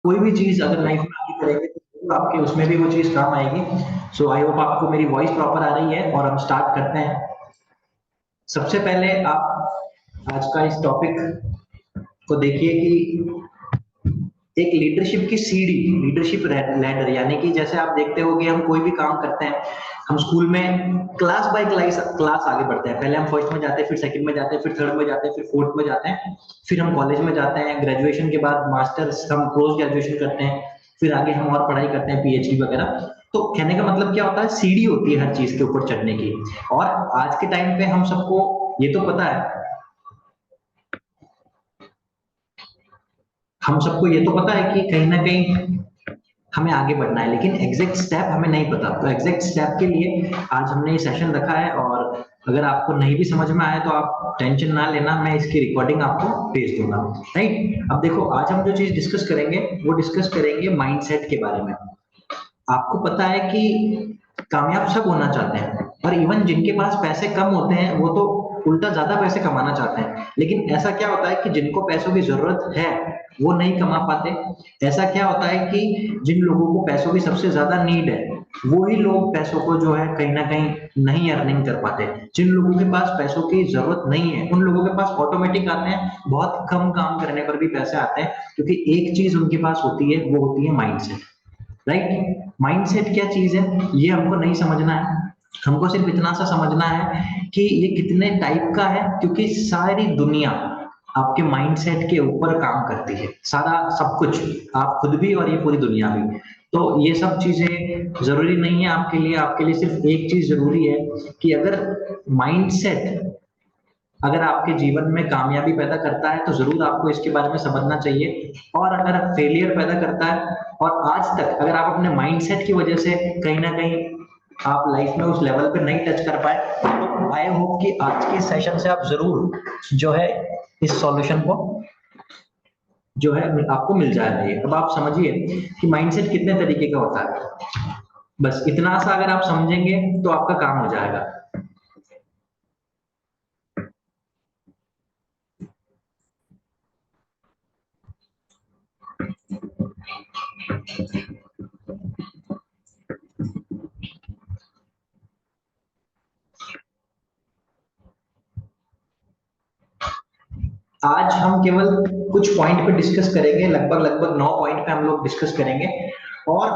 कोई भी चीज अगर लाइफ में आगे करेंगे तो जरूर आपके उसमें भी वो चीज काम आएगी। सो आई होप आपको मेरी वॉइस प्रॉपर आ रही है और हम स्टार्ट करते हैं। सबसे पहले आप आज का इस टॉपिक को देखिए कि एक लीडरशिप की सीढ़ी, लीडरशिप लैडर, यानी कि जैसे आप देखते हो कि हम कोई भी काम करते हैं, हम स्कूल में क्लास बाय क्लास क्लास आगे बढ़ते हैं। पहले हम फर्स्ट में जाते हैं, फिर सेकंड में जाते हैं, फिर थर्ड में जाते हैं, फिर फोर्थ में जाते हैं, फिर हम कॉलेज में जाते हैं, ग्रेजुएशन के बाद मास्टर्स, हम पोस्ट ग्रेजुएशन करते हैं, फिर आगे हम और पढ़ाई करते हैं, पीएचडी वगैरह। तो कहने का मतलब क्या होता है, सीढ़ी होती है हर चीज के ऊपर चढ़ने की। और आज के टाइम पे हम सबको ये तो पता है, हम सबको ये तो पता है कि कहीं ना कहीं हमें आगे बढ़ना है, लेकिन एग्जैक्ट स्टेप हमें नहीं पता। तो एग्जैक्ट स्टेप के लिए आज हमने ये सेशन रखा है, और अगर आपको नहीं भी समझ में आया तो आप टेंशन ना लेना, मैं इसकी रिकॉर्डिंग आपको भेज दूंगा। राइट, अब देखो आज हम जो चीज डिस्कस करेंगे वो डिस्कस करेंगे माइंडसेट के बारे में। आपको पता है कि कामयाब सब होना चाहते हैं, और इवन जिनके पास पैसे कम होते हैं वो तो उल्टा ज्यादा पैसे कमाना चाहते हैं। लेकिन ऐसा क्या होता है कि जिनको पैसों की जरूरत है वो नहीं कमा पाते। ऐसा क्या होता है कि जिन लोगों को पैसों की सबसे ज्यादा नीड है वो ही लोग पैसों को जो है कहीं ना कहीं नहीं अर्निंग कर पाते। जिन लोगों के पास पैसों की जरूरत नहीं है उन लोगों के पास ऑटोमेटिक आते हैं, बहुत कम काम करने पर भी पैसे आते हैं, क्योंकि एक चीज उनके पास होती है, वो होती है माइंडसेट। राइट, माइंडसेट क्या चीज है ये हमको नहीं समझना है। हमको सिर्फ इतना सा समझना है कि ये कितने टाइप का है, क्योंकि सारी दुनिया आपके माइंडसेट के ऊपर काम करती है, सारा सब कुछ, आप खुद भी और ये पूरी दुनिया भी। तो ये सब चीजें जरूरी नहीं है आपके लिए, आपके लिए सिर्फ एक चीज जरूरी है कि अगर माइंडसेट अगर आपके जीवन में कामयाबी पैदा करता है तो जरूर आपको इसके बारे में समझना चाहिए। और अगर फेलियर पैदा करता है और आज तक अगर आप अपने माइंडसेट की वजह से कहीं ना कहीं आप लाइफ में उस लेवल पे नहीं टच कर पाए, तो आई होप कि आज के सेशन से आप जरूर जो है इस सॉल्यूशन को जो है आपको मिल जाएगा। ये अब आप समझिए कि माइंडसेट कितने तरीके का होता है। बस इतना सा अगर आप समझेंगे तो आपका काम हो जाएगा। आज हम केवल कुछ पॉइंट पे डिस्कस करेंगे, लगभग लगभग 9 पॉइंट पे हम लोग डिस्कस करेंगे, और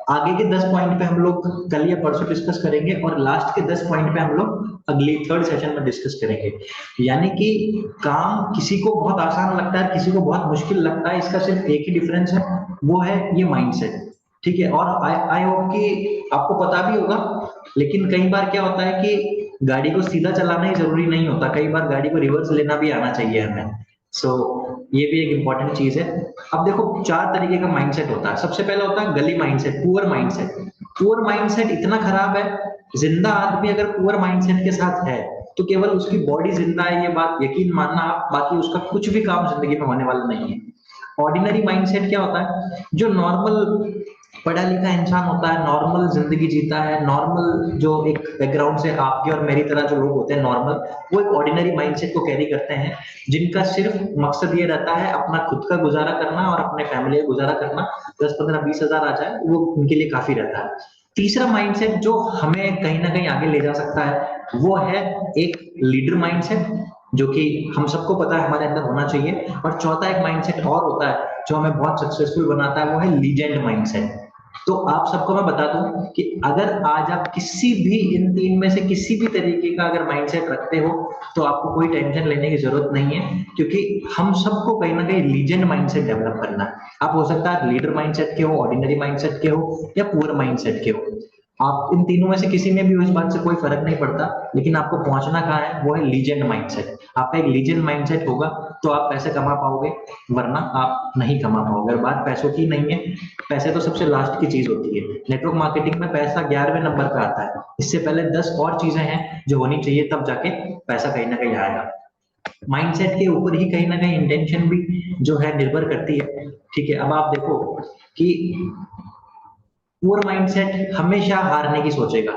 आगे के 10 पॉइंट पे हम लोग कल या परसों डिस्कस करेंगे, और लास्ट के 10 पॉइंट पे हम लोग अगली थर्ड सेशन में डिस्कस करेंगे। यानी कि काम किसी को बहुत आसान लगता है, किसी को बहुत मुश्किल लगता है, इसका सिर्फ एक ही डिफरेंस है, वो है ये माइंडसेट। ठीक है, और आई आई होप कि आपको पता भी होगा। लेकिन कई बार क्या होता है कि गाड़ी को सीधा चलाना ही जरूरी नहीं होता, कई बार गाड़ी को रिवर्स लेना भी आना चाहिए हमें। सो ये भी एक इंपॉर्टेंट चीज है। अब देखो 4 तरीके का माइंडसेट होता है। सबसे पहला होता है गली mindset, poor mindset. Poor mindset इतना खराब है, जिंदा आदमी अगर पुअर माइंडसेट के साथ है तो केवल उसकी बॉडी जिंदा है, ये बात यकीन मानना आप, बाकी उसका कुछ भी काम जिंदगी में होने वाला नहीं है। ऑर्डिनरी माइंडसेट क्या होता है, जो नॉर्मल पढ़ा लिखा इंसान होता है, नॉर्मल जिंदगी जीता है, नॉर्मल जो एक बैकग्राउंड से आपके और मेरी तरह जो लोग होते हैं नॉर्मल, वो एक ऑर्डिनरी माइंडसेट को कैरी करते हैं, जिनका सिर्फ मकसद ये रहता है अपना खुद का गुजारा करना और अपने फैमिली का गुजारा करना। 10 15 20 हजार आ जाए वो उनके लिए काफी रहता है। तीसरा माइंडसेट जो हमें कहीं ना कहीं आगे ले जा सकता है वो है एक लीडर माइंडसेट, जो कि हम सबको पता है हमारे अंदर होना चाहिए। और चौथा एक माइंडसेट और होता है जो हमें बहुत सक्सेसफुल बनाता है, वो है लीजेंड माइंडसेट। तो आप सबको मैं बता दूं कि अगर आज आप किसी भी इन तीन में से किसी भी तरीके का अगर माइंडसेट रखते हो तो आपको कोई टेंशन लेने की जरूरत नहीं है, क्योंकि हम सबको कहीं ना कहीं लीजेंड माइंडसेट डेवलप करना है। आप हो सकता है लीडर माइंडसेट के हो, ऑर्डिनरी माइंडसेट के हो, या पुअर माइंडसेट के हो। आप इन तीनों में से किसी में भी हो, इस बात से कोई फर्क नहीं पड़ता, लेकिन आपको पहुंचना कहाँ है, वो है लीजेंड माइंडसेट। आपका एक लीजेंड माइंडसेट होगा तो आप पैसे कमा पाओगे, वरना आप नहीं कमा पाओगे। और बात पैसों की नहीं है, पैसे तो सबसे लास्ट की चीज होती है। नेटवर्क मार्केटिंग में पैसा 11वें नंबर पे आता है, इससे पहले 10 और चीजें हैं जो होनी चाहिए, तब जाके पैसा कहीं ना कहीं आएगा। माइंडसेट के ऊपर ही कहीं ना कहीं इंटेंशन भी जो है निर्भर करती है। ठीक है, अब आप देखो कि पुअर माइंडसेट हमेशा हारने की सोचेगा,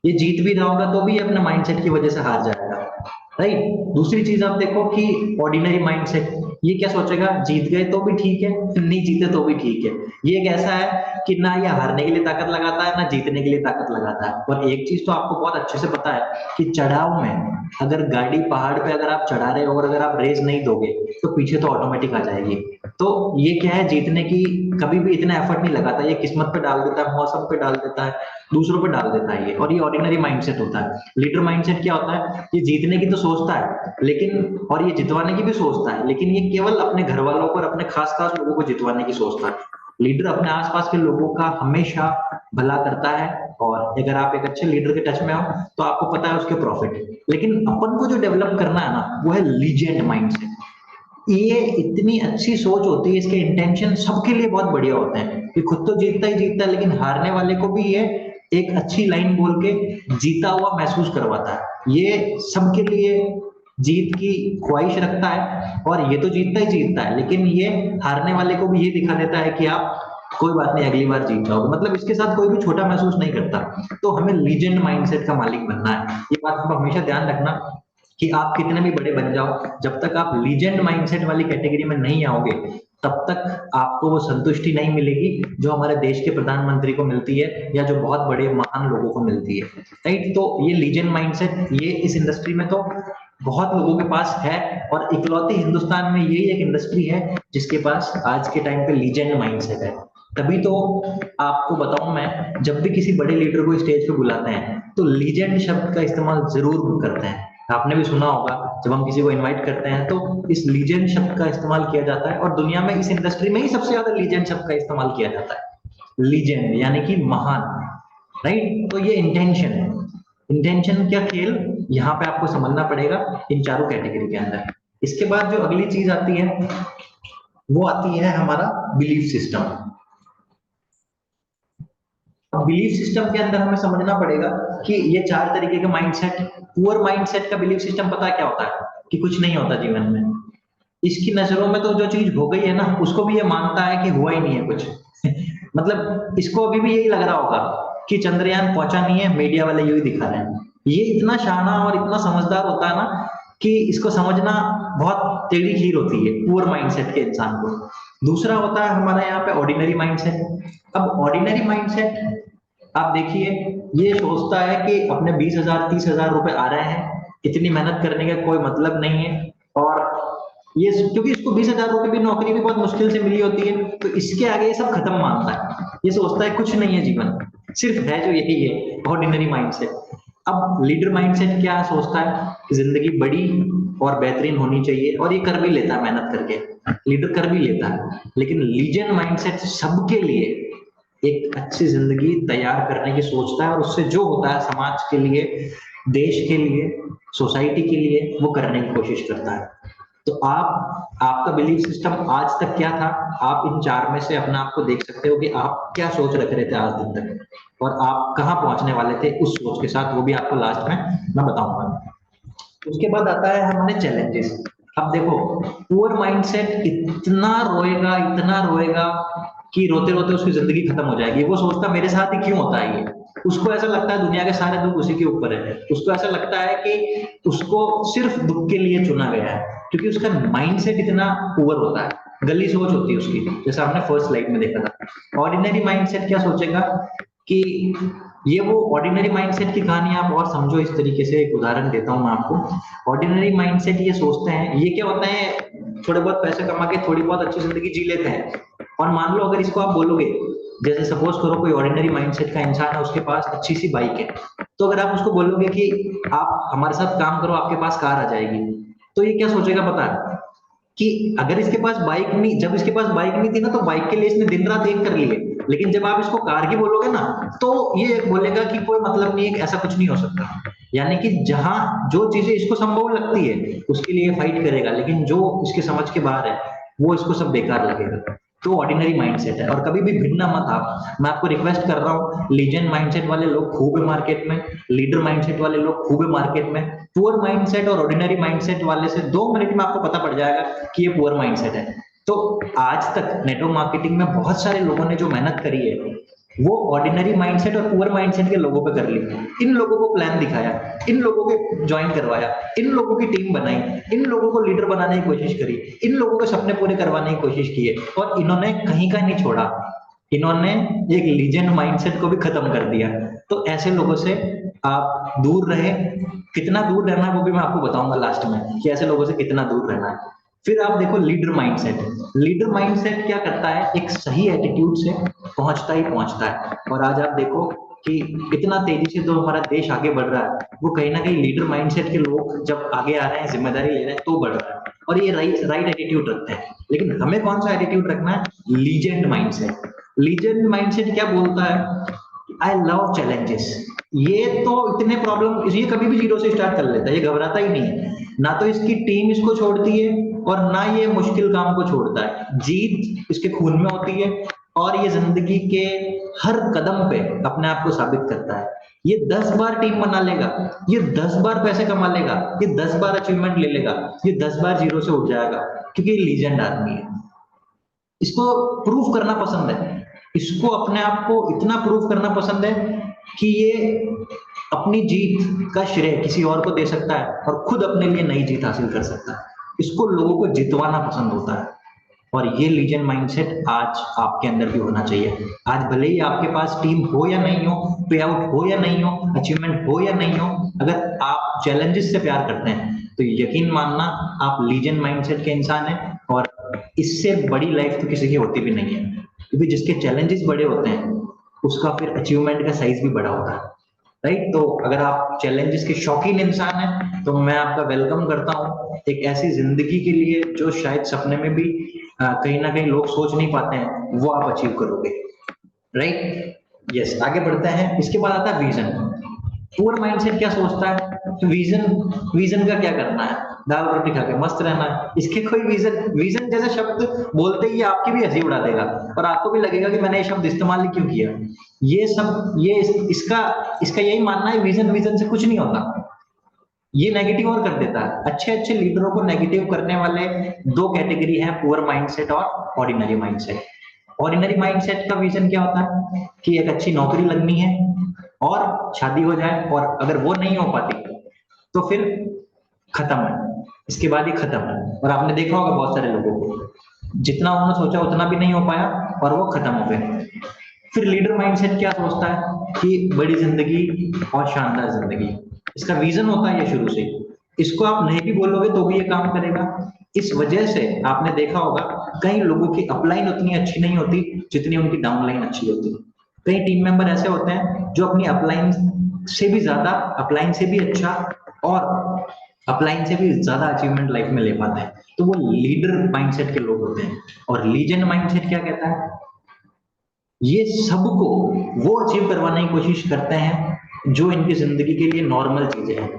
ये जीत भी रहा होगा तो भी ये अपने माइंडसेट की वजह से हार जाएगा। राइट, दूसरी चीज आप देखो कि ऑर्डिनरी माइंडसेट, ये क्या सोचेगा, जीत गए तो भी ठीक है, नहीं जीते तो भी ठीक है। ये एक ऐसा है कि ना ये हारने के लिए ताकत लगाता है, ना जीतने के लिए ताकत लगाता है। और एक चीज तो आपको बहुत अच्छे से पता है कि चढ़ाव में अगर गाड़ी पहाड़ पे अगर आप चढ़ा रहे हो और अगर आप रेस नहीं दोगे तो पीछे तो ऑटोमेटिक आ जाएगी। तो ये क्या है, जीतने की कभी भी इतना एफर्ट नहीं लगाता, ये किस्मत पे डाल देता है, मौसम पे डाल देता है, दूसरों पे डाल देता है ये। और ये ऑर्डिनरी माइंडसेट होता है। लीडर माइंडसेट क्या होता है, ये जीतने की तो सोचता है लेकिन, और ये जितवाने की भी सोचता है, लेकिन ये केवल अपने घर वालों को और अपने खास खास लोगों को जितवाने की सोचता है। लीडर अपने आसपास के लोगों का हमेशा भला करता है, और अगर आप एक अच्छे लीडर के टच में हो तो आपको पता है उसके प्रॉफिट। लेकिन अपन को जो डेवलप करना है ना, वो है लीजेंड माइंडसेट। ये इतनी अच्छी सोच होती है, इसके इंटेंशन सबके लिए बहुत बढ़िया होते हैं कि खुद तो जीतता है लेकिन हारने वाले को भी ये एक अच्छी लाइन बोल के जीता हुआ महसूस करवाता है। ये सबके लिए जीत की ख्वाहिश रखता है, और ये तो जीतता है लेकिन ये हारने वाले को भी ये दिखा देता है कि आप कोई बात नहीं, अगली बार जीत जाओगे। मतलब इसके साथ कोई भी छोटा महसूस नहीं करता। तो हमें लीजेंड माइंडसेट का मालिक बनना है। ये बात आप हमेशा ध्यान रखना कि आप कितने भी बड़े बन जाओ, जब तक आप लीजेंड माइंडसेट वाली कैटेगरी में नहीं आओगे तब तक आपको वो संतुष्टि नहीं मिलेगी जो हमारे देश के प्रधानमंत्री को मिलती है या जो बहुत बड़े महान लोगों को मिलती है। राइट, तो ये लीजेंड माइंडसेट ये इस इंडस्ट्री में तो बहुत लोगों के पास है, और इकलौती हिंदुस्तान में यही एक इंडस्ट्री है जिसके पास आज के टाइम पे लीजेंड माइंडसेट है। तभी तो आपको बताऊं, मैं जब भी किसी बड़े लीडर को स्टेज पे बुलाते हैं तो लीजेंड शब्द का इस्तेमाल जरूर करते हैं। आपने भी सुना होगा, जब हम किसी को इनवाइट करते हैं तो इस लीजेंड शब्द का इस्तेमाल किया जाता है, और दुनिया में इस इंडस्ट्री में ही सबसे ज्यादा लीजेंड शब्द का इस्तेमाल किया जाता है। लीजेंड यानी कि महान। राइट, तो ये इंटेंशन है। इंटेंशन क्या खेल यहाँ पे आपको समझना पड़ेगा इन चारों कैटेगरी के अंदर। इसके बाद जो अगली चीज आती है वो आती है हमारा बिलीफ सिस्टम। अब बिलीफ सिस्टम के अंदर हमें समझना पड़ेगा कि ये चार तरीके के माइंडसेट। पुअर माइंडसेट का बिलीफ सिस्टम पता है क्या होता है, कि कुछ नहीं होता जीवन में। इसकी नजरों में तो जो चीज हो गई है ना, उसको भी ये मानता है कि हुआ ही नहीं है कुछ। मतलब इसको अभी भी यही लग रहा होगा कि चंद्रयान पहुंचा नहीं है, मीडिया वाले यही दिखा रहे हैं। ये इतना शाना और इतना समझदार होता है ना कि इसको समझना बहुत टेढ़ी खीर होती है पुअर माइंडसेट के इंसान को। दूसरा होता है हमारा यहाँ पे ऑर्डिनरी माइंडसेट। अब ऑर्डिनरी माइंडसेट आप देखिए, ये सोचता है कि अपने 20,000 30,000 रुपए आ रहे हैं, इतनी मेहनत करने का कोई मतलब नहीं है। और ये क्योंकि इसको 20,000 रुपए की नौकरी भी बहुत मुश्किल से मिली होती है, तो इसके आगे ये सब खत्म मानता है। ये सोचता है कुछ नहीं है जीवन, सिर्फ है जो यही है, ऑर्डिनरी माइंडसेट। अब लीडर माइंडसेट क्या सोचता है कि जिंदगी बड़ी और बेहतरीन होनी चाहिए, और ये कर भी लेता है मेहनत करके, लीडर कर भी लेता है। लेकिन लीजेंड माइंडसेट सबके लिए एक अच्छी जिंदगी तैयार करने की सोचता है, और उससे जो होता है समाज के लिए, देश के लिए, सोसाइटी के लिए, वो करने की कोशिश करता है। तो आपका बिलीफ सिस्टम आज तक क्या था, आप इन चार में से अपने आप को देख सकते हो कि आप क्या सोच रख रहे थे आज दिन तक, और आप कहाँ पहुंचने वाले थे उस सोच के साथ, वो भी आपको लास्ट में मैं बताऊंगा। उसके बाद आता है हमारे चैलेंजेस। अब देखो, पुअर माइंडसेट इतना रोएगा कि रोते रोते उसकी जिंदगी खत्म हो जाएगी। वो सोचता मेरे साथ ही क्यों होता है ये। उसको ऐसा लगता है दुनिया के सारे दुख उसी के ऊपर है। उसको ऐसा लगता है कि उसको सिर्फ दुख के लिए चुना गया है, क्योंकि उसका माइंडसेट इतना पुअर होता है, गली सोच होती है उसकी, जैसा आपने फर्स्ट स्लाइड में देखा था। ऑर्डिनरी माइंडसेट क्या सोचेगा कि ये वो ऑर्डिनरी माइंडसेट की कहानी आप और समझो इस तरीके से, एक उदाहरण देता हूं मैं आपको। ऑर्डिनरी माइंडसेट ये सोचते हैं, ये क्या होता है, थोड़े बहुत पैसे कमा के थोड़ी बहुत अच्छी जिंदगी जी लेते हैं। और मान लो अगर इसको आप बोलोगे, जैसे सपोज करो कोई ऑर्डिनरी माइंडसेट का इंसान है, उसके पास अच्छी सी बाइक है, तो अगर आप उसको बोलोगे कि आप हमारे साथ काम करो, आपके पास कार आ जाएगी, तो ये क्या सोचेगा पता है, कि अगर इसके पास बाइक नहीं, जब इसके पास बाइक नहीं थी ना, तो बाइक के लिए इसने दिन रात एक कर लिए। लेकिन जब आप इसको कार की बोलोगे ना, तो ये बोलेगा कि कोई मतलब नहीं है, ऐसा कुछ नहीं हो सकता। यानी कि जहां जो चीजें इसको संभव लगती है उसके लिए फाइट करेगा, लेकिन जो इसके समझ के बाहर है वो इसको सब बेकार लगेगा। तो ऑर्डिनरी माइंडसेट है। और कभी भी भिड़ना मत आप, मैं आपको रिक्वेस्ट कर रहा हूँ, लीजेंड माइंडसेट वाले लोग खूब है मार्केट में, लीडर माइंडसेट वाले लोग खूब है मार्केट में। पुअर माइंडसेट और ऑर्डिनरी माइंडसेट वाले से 2 मिनट में आपको पता पड़ जाएगा कि ये पुअर माइंडसेट है। तो आज तक नेटवर्क मार्केटिंग में बहुत सारे लोगों ने जो मेहनत करी है, वो ऑर्डिनरी माइंडसेट और पुअर माइंडसेट के लोगों पे कर ली, इन लोगों को प्लान दिखाया, इन लोगों के ज्वाइन करवाया, इन लोगों की टीम बनाई, इन लोगों को लीडर बनाने की कोशिश करी, इन लोगों के सपने पूरे करवाने की कोशिश की है, और इन्होंने कहीं का नहीं छोड़ा, इन्होंने एक लीजेंड माइंडसेट को भी खत्म कर दिया। तो ऐसे लोगों से आप दूर रहे, कितना दूर रहना है वो भी मैं आपको बताऊंगा लास्ट में कि ऐसे लोगों से कितना दूर रहना है। फिर आप देखो लीडर माइंडसेट, लीडर माइंडसेट क्या करता है, एक सही एटीट्यूड से पहुंचता ही पहुंचता है। और आज आप देखो कि इतना तेजी से जो हमारा देश आगे बढ़ रहा है वो कहीं ना कहीं लीडर माइंडसेट के लोग जब आगे आ रहे हैं, जिम्मेदारी ले रहे हैं, तो बढ़ रहा है, और ये राइट एटीट्यूड रखते हैं। लेकिन हमें कौन सा एटीट्यूड रखना है, लीजेंड माइंडसेट। लीजेंड माइंडसेट क्या बोलता है, आई लव चैलेंजेस। ये तो इतने प्रॉब्लम, ये कभी भी जीरो से स्टार्ट कर लेता है, ये घबराता ही नहीं है, ना तो इसकी टीम इसको छोड़ती है और ना ये मुश्किल काम को छोड़ता है। जीत इसके खून में होती है, और ये जिंदगी के हर कदम पे अपने आप को साबित करता है। ये 10 बार टीम बना लेगा, ये 10 बार पैसे कमा लेगा, ये 10 बार अचीवमेंट ले लेगा, ये 10 बार जीरो से उठ जाएगा, क्योंकि ये लीजेंड आदमी है। इसको प्रूफ करना पसंद है, इसको अपने आप को इतना प्रूफ करना पसंद है कि ये अपनी जीत का श्रेय किसी और को दे सकता है और खुद अपने लिए नई जीत हासिल कर सकता है। इसको लोगों को जितवाना पसंद होता है, और ये लीजेंड माइंडसेट आज आपके अंदर भी होना चाहिए। आज भले ही आपके पास टीम हो या नहीं हो, पे आउट हो या नहीं हो, अचीवमेंट हो या नहीं हो, अगर आप चैलेंजेस से प्यार करते हैं तो यकीन मानना आप लीजेंड माइंडसेट के इंसान हैं, और इससे बड़ी लाइफ तो किसी की होती भी नहीं है, क्योंकि जिसके चैलेंजेस बड़े होते हैं उसका फिर अचीवमेंट का साइज भी बड़ा होता है। राइट, तो अगर आप चैलेंजेस के शौकीन इंसान हैं तो मैं आपका वेलकम करता हूँ एक ऐसी जिंदगी के लिए जो शायद सपने में भी कहीं ना कहीं लोग सोच नहीं पाते हैं, वो आप अचीव करोगे। राइट, यस, आगे बढ़ते हैं। इसके बाद आता है विजन। पुअर माइंडसेट क्या सोचता है, विजन, विजन का क्या करना है, दाल रोटी खा के मस्त रहना है, इसके कोई विजन, विजन जैसे शब्द बोलते ही आपकी भी हंसी उड़ा देगा और आपको भी लगेगा कि मैंने ये शब्द इस्तेमाल क्यों किया। ये सब ये इसका इसका यही मानना है, विजन, विजन से कुछ नहीं होता, ये नेगेटिव और कर देता है। अच्छे अच्छे लीडरों को नेगेटिव करने वाले दो कैटेगरी हैं, पुअर माइंडसेट और ऑर्डिनरी माइंडसेट। ऑर्डिनरी माइंडसेट का विजन क्या होता है कि एक अच्छी नौकरी लगनी है और शादी हो जाए, और अगर वो नहीं हो पाती तो फिर खत्म है, इसके बाद ही खत्म है। और आपने देखा होगा बहुत सारे लोगों को, जितना उन्होंने सोचा उतना भी नहीं हो पाया और वो खत्म हो गए। फिर लीडर माइंडसेट क्या सोचता है कि बड़ी जिंदगी और शानदार जिंदगी, इसका विजन होता है ये शुरू से। इसको आप नहीं भी बोलोगे तो भी ये काम करेगा। इस वजह से आपने देखा होगा कई लोगों की अपलाइन उतनी अच्छी नहीं होती जितनी उनकी डाउनलाइन अच्छी होती है। कई टीम मेंबर ऐसे होते हैं जो अपनी अपलाइन से भी ज्यादा, अपलाइन से भी अच्छा और अपलाइन से भी ज्यादा अचीवमेंट लाइफ में ले पाते हैं, तो वो लीडर माइंडसेट के लोग होते हैं। और लीजेंड माइंडसेट क्या कहता है, ये सबको वो अचीव करवाने की कोशिश करते हैं जो इनकी जिंदगी के लिए नॉर्मल चीजें हैं।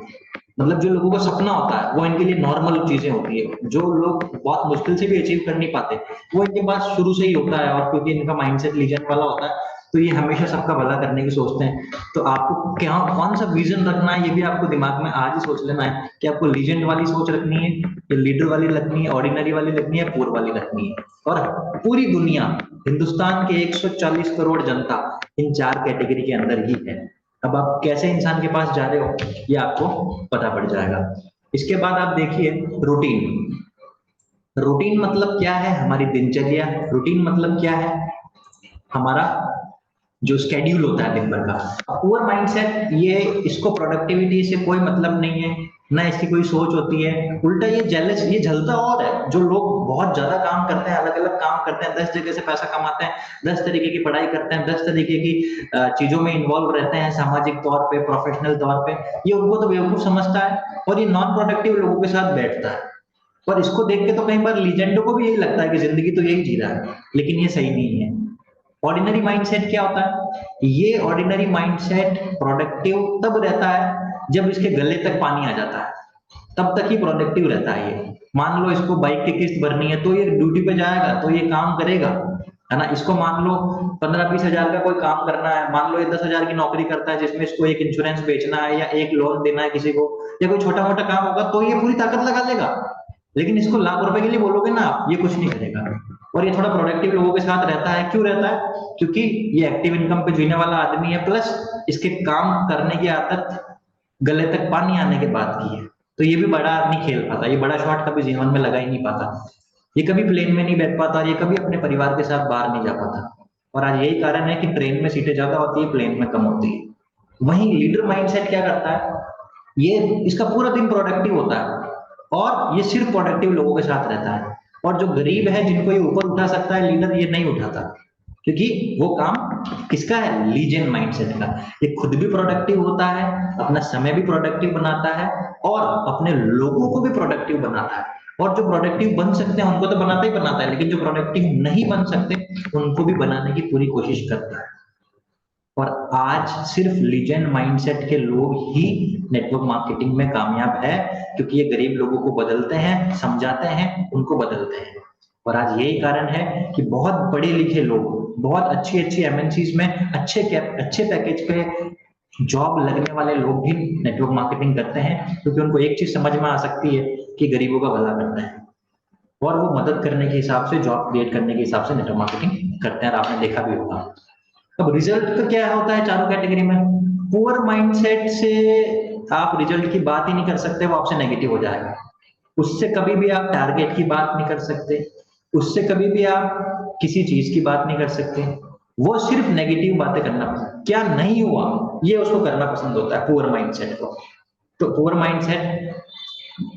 मतलब जो लोगों का सपना होता है वो इनके लिए नॉर्मल चीजें होती है, जो लोग बहुत मुश्किल से भी अचीव कर नहीं पाते वो इनके पास शुरू से ही होता है। और क्योंकि इनका माइंडसेट लीजन वाला होता है तो ये हमेशा सबका भला करने की सोचते हैं। तो आपको क्या, कौन सा विजन रखना है ये भी आपको दिमाग में आज ही सोच लेना है कि आपको लीजेंड वाली सोच रखनी है या लीडर वाली रखनी है, ऑर्डिनरी वाली रखनी है, पुअर वाली रखनी है। और पूरी दुनिया, हिंदुस्तान के 140 करोड़ जनता इन चार कैटेगरी के अंदर ही है। अब आप कैसे इंसान के पास जा रहे हो ये आपको पता पड़ जाएगा। इसके बाद आप देखिए रूटीन। रूटीन मतलब क्या है, हमारी दिनचर्या। रूटीन मतलब क्या है, हमारा जो स्केड्यूल होता है दिन भर का। पुअर माइंडसेट, ये इसको प्रोडक्टिविटी से कोई मतलब नहीं है, ना इसकी कोई सोच होती है। उल्टा ये जेलस, ये जलता और है। जो लोग बहुत ज्यादा काम करते हैं, अलग अलग काम करते हैं, 10 जगह से पैसा कमाते हैं, 10 तरीके की पढ़ाई करते हैं, 10 तरीके की चीजों में इन्वॉल्व रहते हैं, सामाजिक तौर पे, प्रोफेशनल तौर पे, ये उनको तो बेवकूफ समझता है और ये नॉन प्रोडक्टिव लोगों के साथ बैठता है। पर इसको देख के तो कई बार लीजेंडों को भी यही लगता है कि जिंदगी तो यही जी रहा है, लेकिन ये सही नहीं है। ऑर्डिनरी माइंडसेट क्या होता है, ये ऑर्डिनरी माइंडसेट प्रोडक्टिव तब रहता है जब इसके गले तक पानी आ जाता है, तब तक ही प्रोडक्टिव रहता है ये। मान लो इसको बाइक की किस्त भरनी है तो ये ड्यूटी पे जाएगा तो ये काम करेगा, है ना। इसको मान लो 15-20 हजार का कोई काम करना है, मान लो ये 10 हजार की नौकरी करता है जिसमें इसको एक इंश्योरेंस बेचना है या एक लोन देना है किसी को, या कोई छोटा मोटा काम होगा तो ये पूरी ताकत लगा लेगा। लेकिन इसको लाख रुपए के लिए बोलोगे ना आप, ये कुछ नहीं करेगा। और ये थोड़ा प्रोडक्टिव लोगों के साथ रहता है। क्यों रहता है? क्योंकि ये एक्टिव इनकम पे जीने वाला आदमी है, प्लस इसके काम करने की आदत गले तक पानी आने के बाद की है। तो ये भी बड़ा नहीं खेल पाता, ये बड़ा शॉट कभी जीवन में लगा ही नहीं पाता, ये कभी प्लेन में नहीं बैठ पाता, ये कभी अपने परिवार के साथ बाहर नहीं जा पाता। और आज यही कारण है कि ट्रेन में सीटें ज्यादा होती है, प्लेन में कम होती है। वहीं लीडर माइंडसेट क्या करता है, ये इसका पूरा दिन प्रोडक्टिव होता है और ये सिर्फ प्रोडक्टिव लोगों के साथ रहता है। और जो गरीब है, जिनको ये ऊपर उठा सकता है लीडर, ये नहीं उठाता, क्योंकि वो काम किसका है? लीजेंड माइंडसेट का। ये खुद भी प्रोडक्टिव होता है, अपना समय भी प्रोडक्टिव बनाता है और अपने लोगों को भी प्रोडक्टिव बनाता है। और जो प्रोडक्टिव बन सकते हैं उनको तो बनाता ही बनाता है, लेकिन जो प्रोडक्टिव नहीं बन सकते उनको भी बनाने की पूरी कोशिश करता है। और आज सिर्फ लीजेंड माइंडसेट के लोग ही नेटवर्क मार्केटिंग में कामयाब है, क्योंकि ये गरीब लोगों को बदलते हैं, समझाते हैं, उनको बदलते हैं। और आज यही कारण है कि बहुत पढ़े लिखे लोग, बहुत अच्छी अच्छी एमएनसीज में अच्छे पैकेज पे जॉब लगने वाले लोग भी नेटवर्क मार्केटिंग करते हैं, क्योंकि उनको एक चीज समझ में आ सकती है कि गरीबों का भला करना है, और वो मदद करने के हिसाब से, जॉब क्रिएट करने के हिसाब से नेटवर्क मार्केटिंग करते हैं। और आपने देखा भी होगा। अब रिजल्ट का क्या होता है चारों कैटेगरी में? पुअर माइंडसेट से आप रिजल्ट की बात ही नहीं कर सकते, वो आपसे नेगेटिव हो जाएगा। उससे कभी भी आप टारगेट की बात नहीं कर सकते, उससे कभी भी आप किसी चीज की बात नहीं कर सकते। वो सिर्फ नेगेटिव बातें करना पसंद, क्या नहीं हुआ ये उसको करना पसंद होता है, पुअर माइंडसेट को। तो पुअर माइंडसेट,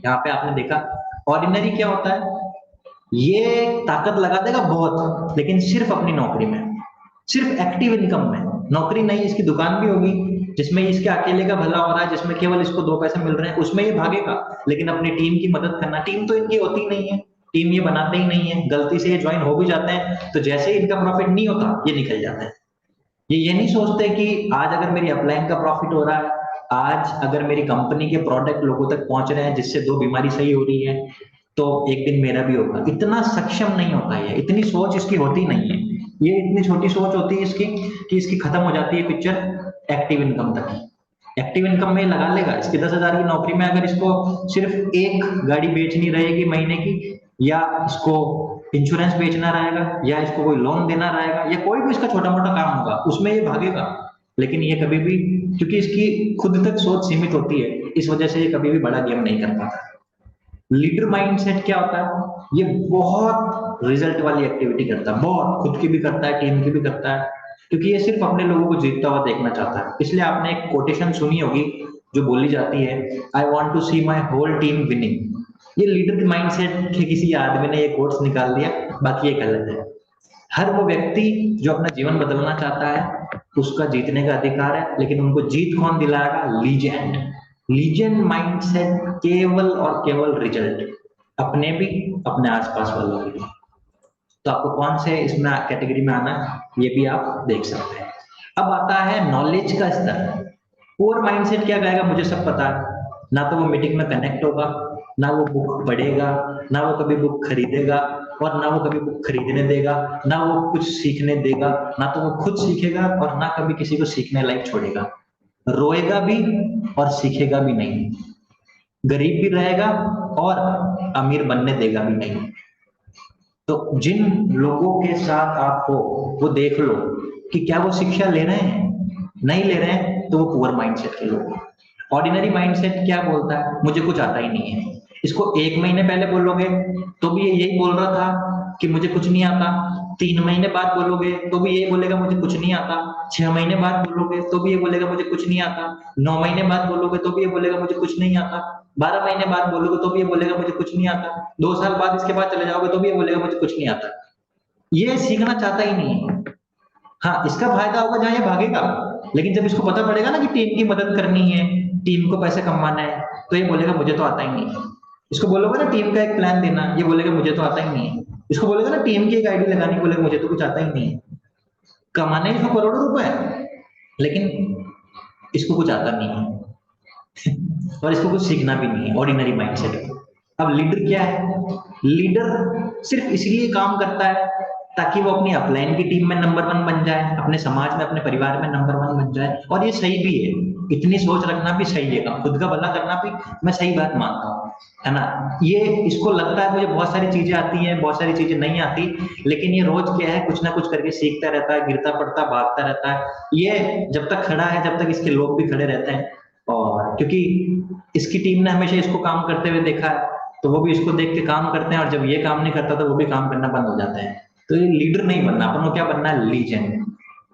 यहाँ पे आपने देखा। ऑर्डिनरी क्या होता है? ये ताकत लगा देगा बहुत, लेकिन सिर्फ अपनी नौकरी में, सिर्फ एक्टिव इनकम में। नौकरी नहीं, इसकी दुकान भी होगी जिसमें इसके अकेले का भला हो रहा है, जिसमें केवल इसको 2 पैसे मिल रहे हैं, उसमें ये भागेगा। लेकिन अपनी टीम की मदद करना, टीम तो इनकी होती नहीं है, टीम ये बनाते ही नहीं है, गलती से ये ज्वाइन हो भी जाते हैं तो जैसे ही इनका प्रॉफिट नहीं होता ये निकल जाते हैं। ये नहीं सोचते कि आज अगर मेरी अपलाइन का प्रॉफिट हो रहा है, आज अगर मेरी कंपनी के प्रोडक्ट लोगों तक पहुंच रहे हैं जिससे 2 बीमारी सही हो रही है, तो एक दिन मेरा भी होगा। इतना सक्षम नहीं होता है, इतनी सोच इसकी होती नहीं है। ये इतनी छोटी सोच होती है इसकी कि इसकी खत्म हो जाती है पिक्चर एक्टिव इनकम तक ही। एक्टिव इनकम में लगा लेगा, इसकी 10,000 की नौकरी में अगर इसको सिर्फ एक गाड़ी बेचनी रहेगी महीने की, या इसको इंश्योरेंस बेचना रहेगा, या इसको कोई लोन देना रहेगा, या कोई भी इसका छोटा मोटा काम होगा, उसमें ये भागेगा। लेकिन ये कभी भी, क्योंकि इसकी खुद तक सोच सीमित होती है, इस वजह से ये कभी भी बड़ा गेम नहीं कर पाता। लीडर माइंडसेट क्या होता है? ये बहुत रिजल्ट वाली एक्टिविटी करता है, बहुत खुद की भी करता है, टीम की भी करता है, क्योंकि ये सिर्फ अपने लोगों को जीतता हुआ देखना चाहता है। इसलिए आपने एक कोटेशन सुनी होगी जो बोली जाती है, I want to see my whole team winning. ये लीडर माइंडसेट के किसी आदमी ने ये कोट्स निकाल दिया, बाकी ये गलत है। हर वो व्यक्ति जो अपना जीवन बदलना चाहता है, उसका जीतने का अधिकार है, लेकिन उनको जीत कौन दिलाएगा? लीजेंड। लीजेंड माइंडसेट केवल और केवल रिजल्ट, अपने भी, अपने आसपास वालों के भी। तो आपको कौन से इसमें कैटेगरी में आना है, ये भी आप देख सकते हैं। अब आता है नॉलेज का स्तर। पुअर माइंडसेट क्या कहेगा? मुझे सब पता है। ना तो वो मीटिंग में कनेक्ट होगा, ना वो बुक पढ़ेगा, ना वो कभी बुक खरीदेगा, और ना वो कभी बुक खरीदने देगा, ना वो कुछ सीखने देगा, ना तो वो खुद सीखेगा, और ना कभी किसी को सीखने लायक छोड़ेगा। रोएगा भी और सीखेगा भी नहीं, गरीब भी रहेगा और अमीर बनने देगा भी नहीं। तो जिन लोगों के साथ आप हो, वो देख लो कि क्या वो शिक्षा ले रहे हैं। नहीं ले रहे हैं तो वो पुअर माइंडसेट के लोग हैं। ऑर्डिनरी माइंडसेट क्या बोलता है? मुझे कुछ आता ही नहीं है। इसको 1 महीने पहले बोलोगे तो भी ये यही बोल रहा था कि मुझे कुछ नहीं आता। 3 महीने बाद बोलोगे तो भी ये बोलेगा मुझे कुछ नहीं आता। 6 महीने बाद बोलोगे तो भी ये बोलेगा मुझे कुछ नहीं आता। 9 महीने बाद बोलोगे तो भी ये बोलेगा मुझे कुछ नहीं आता। 12 महीने बाद बोलोगे तो भी ये बोलेगा मुझे कुछ नहीं आता। 2 साल बाद इसके बाद चले जाओगे तो भी ये बोलेगा मुझे कुछ नहीं आता। ये सीखना चाहता ही नहीं है। हाँ, इसका फायदा होगा जहां ये भागेगा, लेकिन जब इसको पता पड़ेगा ना कि टीम की मदद करनी है, टीम को पैसे कमाना है, तो ये बोलेगा मुझे तो आता ही नहीं है। इसको बोलोगे ना टीम का एक प्लान देना, ये बोलेगा मुझे तो आता ही नहीं है। इसको बोलेगा ना टीम की एक आईडी लगानी, बोलेगा मुझे तो कुछ आता ही नहीं है। कमाने इसको करोड़ों रुपए है, लेकिन इसको कुछ आता नहीं है और इसको कुछ सीखना भी नहीं है, ऑर्डिनरी माइंडसेट। अब लीडर क्या है? लीडर सिर्फ इसलिए काम करता है ताकि वो अपनी अपलाइन की टीम में नंबर 1 बन जाए, अपने समाज में, अपने परिवार में नंबर 1 बन जाए। और ये सही भी है, इतनी सोच रखना भी सही है, खुद का भला करना भी मैं सही बात मानता हूँ, है ना। ये इसको लगता है मुझे बहुत सारी चीजें आती हैं, बहुत सारी चीजें नहीं आती, लेकिन ये रोज क्या है, कुछ ना कुछ करके सीखता रहता है, गिरता पड़ता भागता रहता है। ये जब तक खड़ा है, जब तक इसके लोग भी खड़े रहते हैं। और क्योंकि इसकी टीम ने हमेशा इसको काम करते हुए देखा है, तो वो भी इसको देख के काम करते हैं, और जब ये काम नहीं करता तो वो भी काम करना बंद हो जाते हैं। तो ये लीडर नहीं बनना, अपन को क्या बनना है, लीजेंड।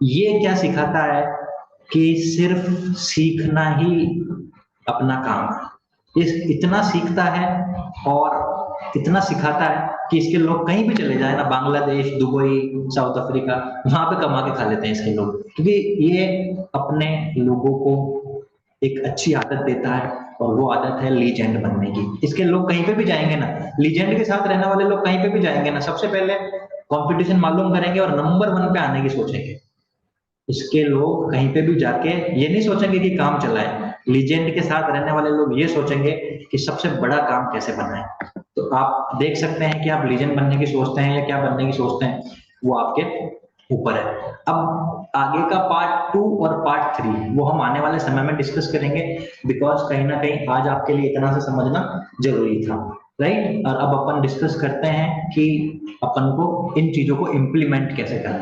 ये क्या सिखाता है कि सिर्फ सीखना ही अपना काम है। इस इतना सीखता है और इतना सिखाता है कि इसके लोग कहीं भी चले जाए ना, बांग्लादेश, दुबई, साउथ अफ्रीका, वहां पे कमा के खा लेते हैं इसके लोग, क्योंकि ये अपने लोगों को एक अच्छी आदत देता है, और वो आदत है लीजेंड बनने की। इसके लोग कहीं पे भी जाएंगे ना, लीजेंड के साथ रहने वाले लोग कहीं पे भी जाएंगे ना, सबसे पहले कंपटीशन मालूम करेंगे और नंबर 1 पे आने की सोचेंगे। इसके लोग कहीं पे भी जाके ये नहीं सोचेंगे कि काम चलाए, लीजेंड के साथ रहने वाले लोग ये सोचेंगे कि सबसे बड़ा काम कैसे बनाए। तो आप देख सकते हैं कि आप लीजेंड बनने की सोचते हैं या क्या बनने की सोचते हैं, वो आपके ऊपर है। अब आगे का पार्ट 2 और पार्ट 3 वो हम आने वाले समय में डिस्कस करेंगे, बिकॉज कहीं ना कहीं आज आपके लिए इतना से समझना जरूरी था, राइट। और अब अपन डिस्कस करते हैं कि अपन को इन चीजों को इम्प्लीमेंट कैसे करना है।